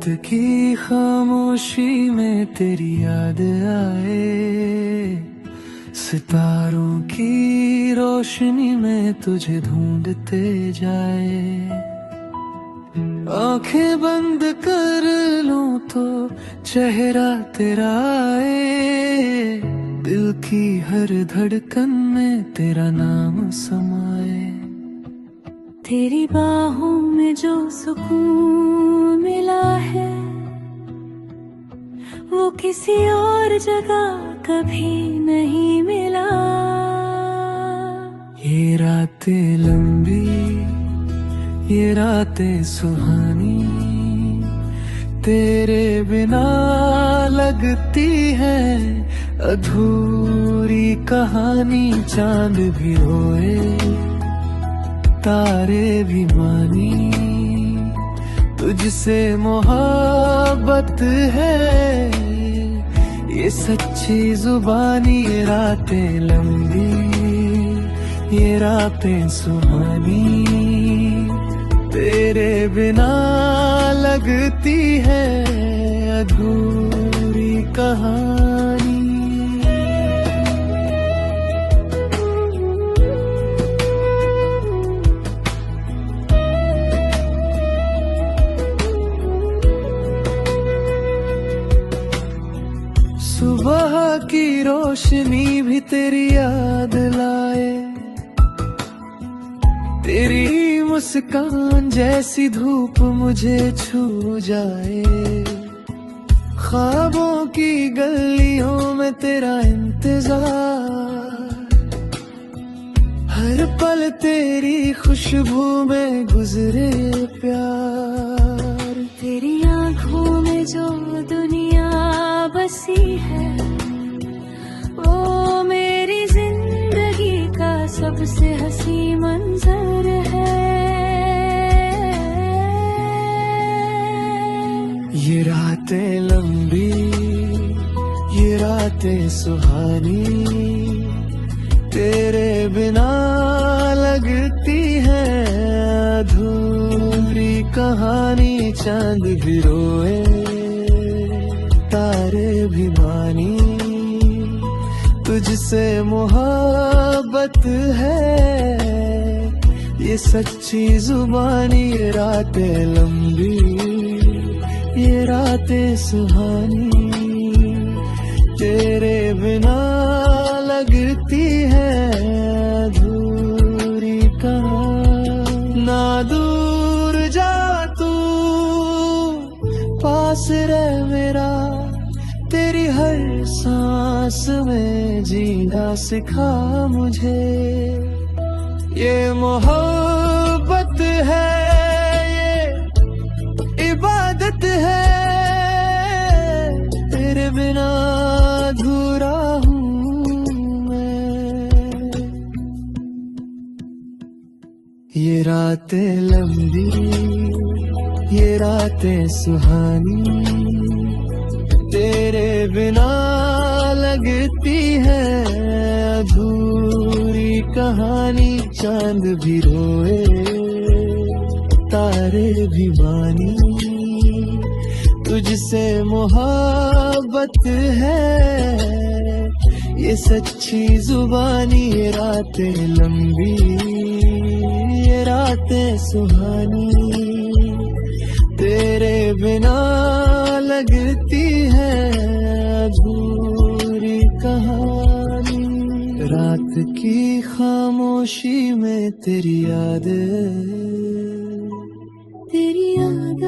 रात की खामोशी में तेरी याद आए, सितारों की रोशनी में तुझे ढूंढते जाए। आंखें बंद कर लूं तो चेहरा तेरा आए, दिल की हर धड़कन में तेरा नाम समाए। तेरी बाहों में जो सुकून मिला है वो किसी और जगह कभी नहीं मिला। ये रातें लंबी, ये रातें सुहानी, तेरे बिना लगती है अधूरी कहानी। चांद भी रोए, तारे भी मानी, तुझसे मोहब्बत है ये सच्ची जुबानी। ये रातें लंबी, ये रातें सुहानी, तेरे बिना लगती है अधूरी कहानी। सुबह की रोशनी भी तेरी याद लाए, तेरी मुस्कान जैसी धूप मुझे छू जाए। ख्वाबों की गलियों में तेरा इंतजार, हर पल तेरी खुशबू में गुजरे प्यार। तेरी आंखों में जो दुनिया बसी है वो मेरी जिंदगी का सबसे हंसी मंजर है। ये रातें लंबी, ये रातें सुहानी, तेरे बिना लगती है अधूरी कहानी। चांद भी रोए, तारे भी मानी, तुझसे मोहब्बत है ये सच्ची जुबानी। ये रातें लंबी, ये रातें सुहानी, तेरे बिना लगती है अधूरी कहानी। ना दूर जा तू, पास रह मेरा, तेरी हर सांस में जीना सिखा मुझे। ये मोहब्बत है, ये इबादत है, तेरे बिना अधूरा हूँ मैं। ये रातें लंबी, ये रातें सुहानी, तेरे बिना लगती है अधूरी कहानी। चांद भी रोए, तारे भी मानी, तुझसे मोहब्बत है ये सच्ची जुबानी। ये रातें लंबी, ये रातें सुहानी, तेरे बिना लगती है अधूरी कहानी। रात की खामोशी में तेरी याद, तेरी याद